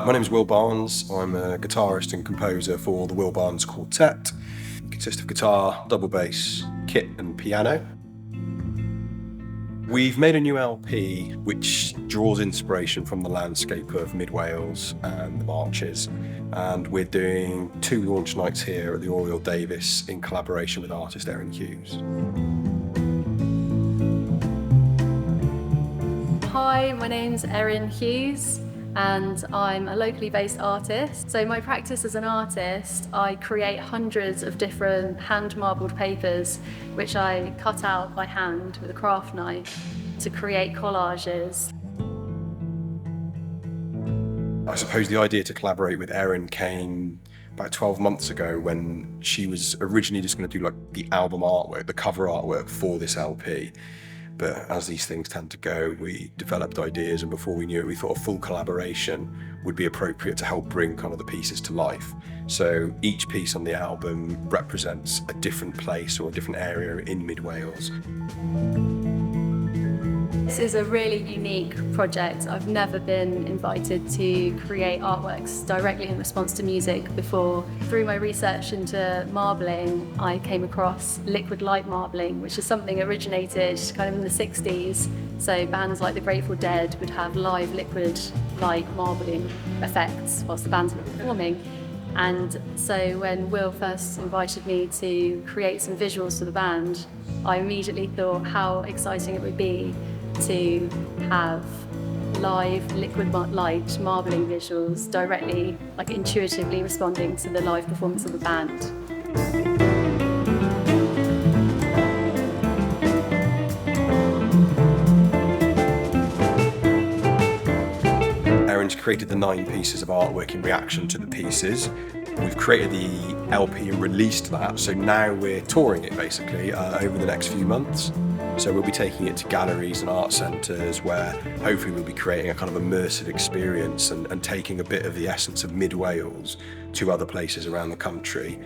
My name is Will Barnes. I'm a guitarist and composer for the Will Barnes Quartet. It consists of guitar, double bass, kit and piano. We've made a new LP which draws inspiration from the landscape of Mid Wales and the Marches, and we're doing 2 launch nights here at the Oriel Davies in collaboration with artist Erin Hughes. Hi, my name's Erin Hughes and I'm a locally based artist. So my practice as an artist, I create hundreds of different hand marbled papers which I cut out by hand with a craft knife to create collages. I suppose the idea to collaborate with Erin came about 12 months ago when she was originally just going to do like the album artwork, the cover artwork for this LP. But as these things tend to go, we developed ideas, and before we knew it, we thought a full collaboration would be appropriate to help bring kind of the pieces to life. So each piece on the album represents a different place or a different area in Mid Wales. This is a really unique project. I've never been invited to create artworks directly in response to music before. Through my research into marbling, I came across liquid light marbling, which is something originated kind of in the 60s. So bands like the Grateful Dead would have live liquid light marbling effects whilst the bands were performing. And so when Will first invited me to create some visuals for the band, I immediately thought how exciting it would be to have live liquid light marbling visuals directly, like intuitively responding to the live performance of the band. Erin's created the 9 pieces of artwork in reaction to the pieces. We've created the LP and released that, so now we're touring it basically over the next few months. So we'll be taking it to galleries and art centres where hopefully we'll be creating a kind of immersive experience and taking a bit of the essence of Mid Wales to other places around the country.